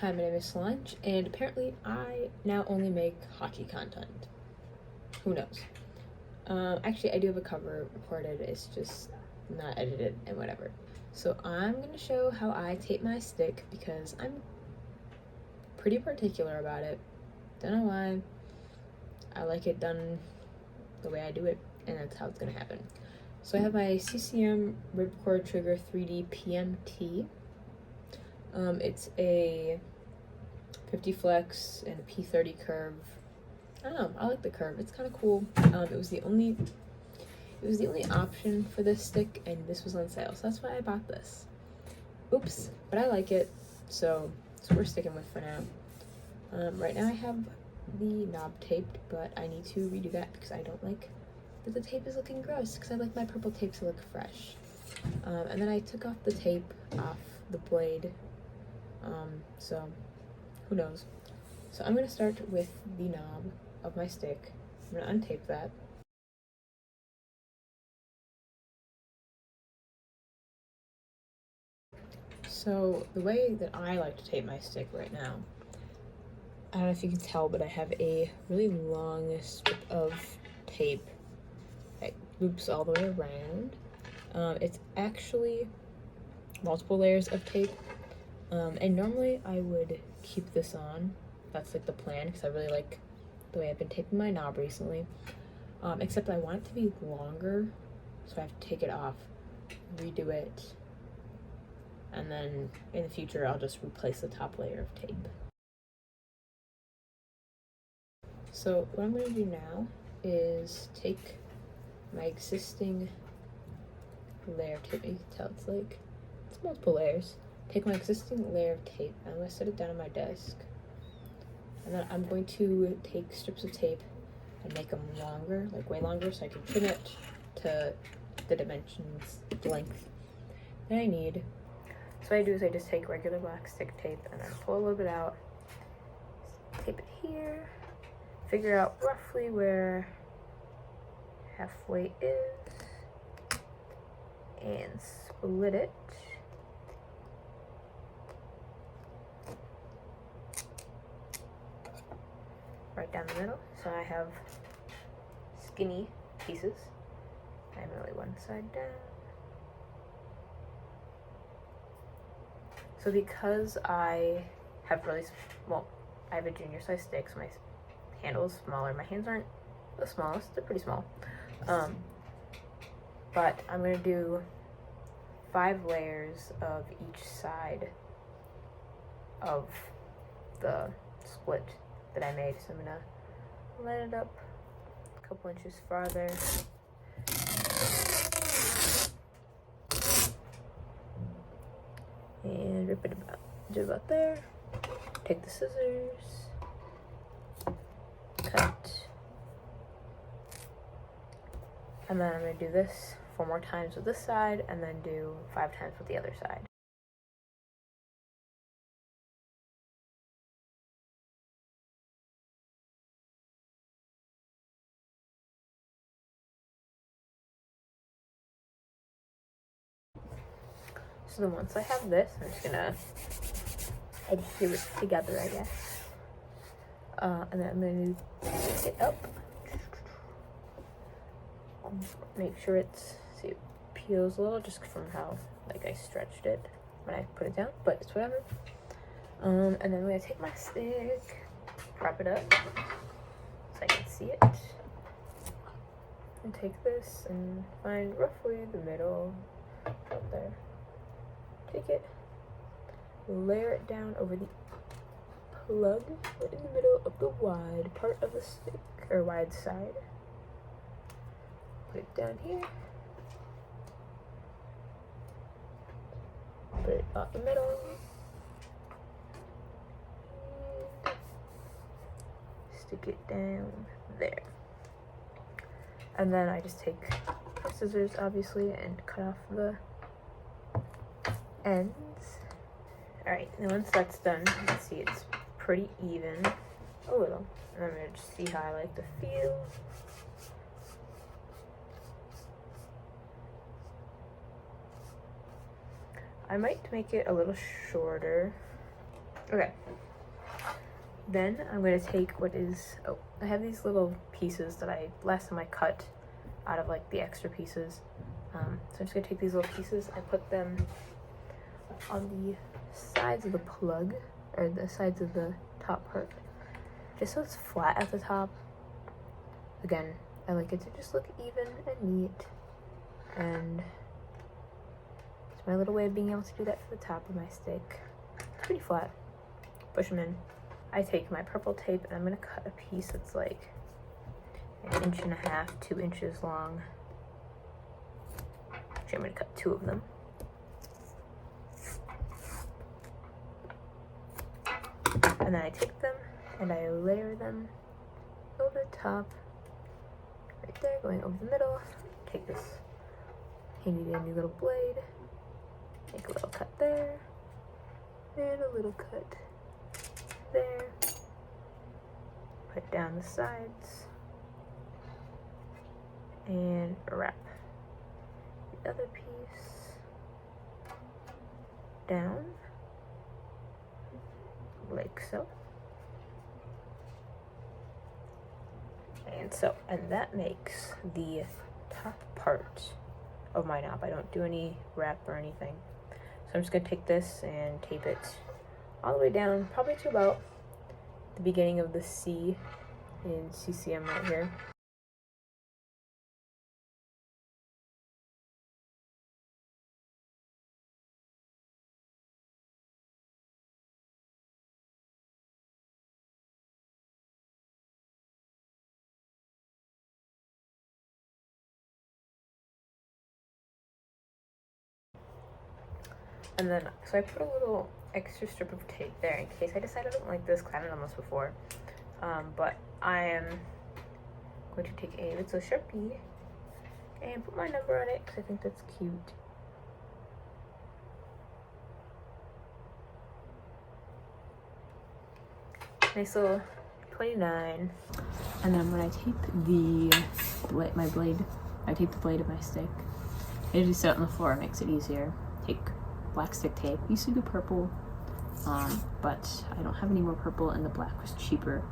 Hi, my name is Solange, and apparently I now only make hockey content. Who knows? Actually, I do have a cover recorded, it's just not edited and whatever. So I'm gonna show how I tape my stick because I'm pretty particular about it. Don't know why. I like it done the way I do it, and that's how it's gonna happen. So I have my CCM Ripcord Trigger 3D PMT. It's a 50 flex and a P30 curve. I don't know, I like the curve, it's kind of cool. It was the only option for this stick, and this was on sale, so that's why I bought this. Oops, but I like it, so it's worth sticking with for now. Right now I have the knob taped, but I need to redo that because I don't like that the tape is looking gross, because I like my purple tape to look fresh. And then I took off the tape off the blade, so who knows. So I'm going to start with the knob of my stick. I'm going to untape that. So the way that I like to tape my stick right now, I don't know if you can tell, but I have a really long strip of tape that loops all the way around. It's actually multiple layers of tape, and normally I would keep this on. That's like the plan, because I really like the way I've been taping my knob recently. Except I want it to be longer, so I have to take it off, redo it, and then in the future I'll just replace the top layer of tape. So what I'm going to do now is take my existing layer of tape. You can tell it's multiple layers. Take my existing layer of tape, and I'm going to set it down on my desk, and then I'm going to take strips of tape and make them longer, like way longer, so I can trim it to the dimensions, length that I need. So what I do is I just take regular black stick tape and then pull a little bit out, tape it here, figure out roughly where halfway is, and split it. Right down the middle, so I have skinny pieces. I'm really one side down. So because I have I have a junior size stick, so my handle is smaller. My hands aren't the smallest, they're pretty small. But I'm gonna do 5 layers of each side of the split that I made. So I'm gonna line it up a couple inches farther. And rip it about there. Take the scissors, cut, and then I'm going to do this 4 more times with this side, and then do 5 times with the other side. So then once I have this, I'm just gonna adhere it together, I guess. And then I'm gonna pick it up. Make sure see, it peels a little just from how I stretched it when I put it down, but it's whatever. And then I'm gonna take my stick, prop it up so I can see it, and take this and find roughly the middle up there. Take it, layer it down over the plug in the middle of the wide part of the stick, or wide side. Put it down here. Put it out the middle. And stick it down there. And then I just take my scissors, obviously, and cut off the ends. Alright, and once that's done, you can see it's pretty even, a little. And I'm gonna just see how I like the feel. I might make it a little shorter Okay. Then I'm going to take what is, I have these little pieces that last time I cut out of like the extra pieces. So I'm just going to take these little pieces and put them on the sides of the plug, or the sides of the top part, just so it's flat at the top. Again, I like it to just look even and neat, and it's my little way of being able to do that for the top of my stick. It's pretty flat. Push them in. I take my purple tape and I'm going to cut a piece that's like 1.5 inches, 2 inches long. Actually, I'm going to cut 2 of them. And then I take them and I layer them over the top, right there, going over the middle. Take this handy dandy little blade, make a little cut there, and a little cut there. Put down the sides and wrap the other piece down like so. And so, and that makes the top part of my knob. I don't do any wrap or anything. So I'm just gonna take this and tape it all the way down, probably to about the beginning of the C in CCM right here. And then, so I put a little extra strip of tape there in case I decide I don't like this, because I haven't done this before. But I am going to take a little Sharpie and put my number on it, because I think that's cute. Nice little 29. And then when I tape my blade, I tape the blade of my stick. I just set it on the floor, it makes it easier. Take black stick tape. Used to do purple, but I don't have any more purple, and the black was cheaper.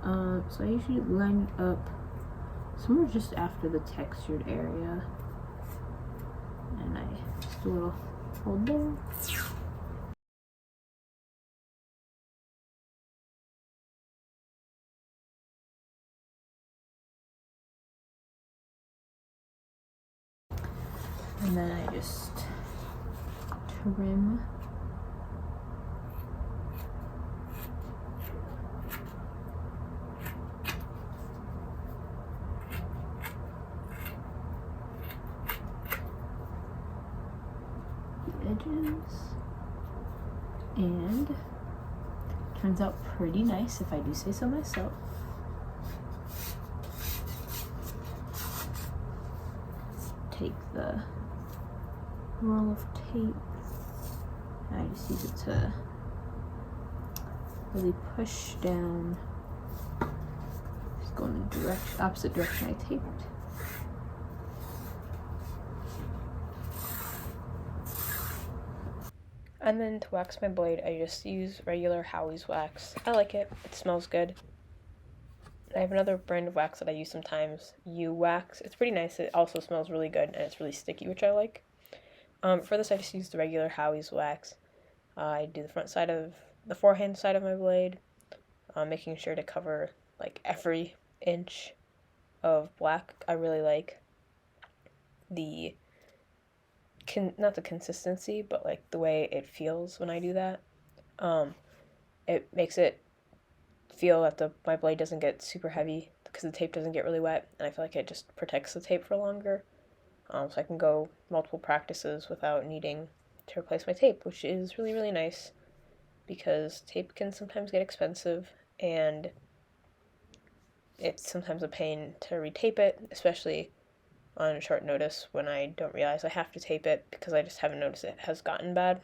So I usually line it up somewhere just after the textured area, and I just do a little fold there. And then I just trim the edges, and turns out pretty nice if I do say so myself. Take the roll of tape, and I just use it to really push down, just go in the opposite direction I taped. And then to wax my blade, I just use regular Howie's wax. I like it, it smells good. I have another brand of wax that I use sometimes, U-Wax. It's pretty nice, it also smells really good, and it's really sticky, which I like. For this, I just use the regular Howie's wax. I do the front side of the forehand side of my blade, making sure to cover like every inch of black. I really like the not the consistency, but like the way it feels when I do that. It makes it feel that my blade doesn't get super heavy because the tape doesn't get really wet, and I feel like it just protects the tape for longer. So I can go multiple practices without needing to replace my tape, which is really, really nice because tape can sometimes get expensive, and it's sometimes a pain to retape it, especially on short notice when I don't realize I have to tape it because I just haven't noticed it has gotten bad.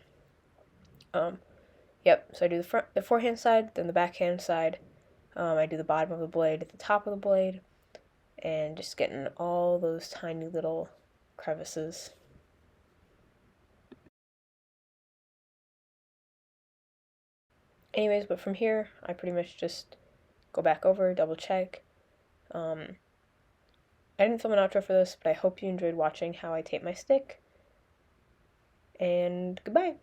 Yep, so I do the forehand side, then the backhand side. I do the bottom of the blade at the top of the blade, and just getting all those tiny little crevices. Anyways, but from here, I pretty much just go back over, double check. I didn't film an outro for this, but I hope you enjoyed watching how I tape my stick. And goodbye!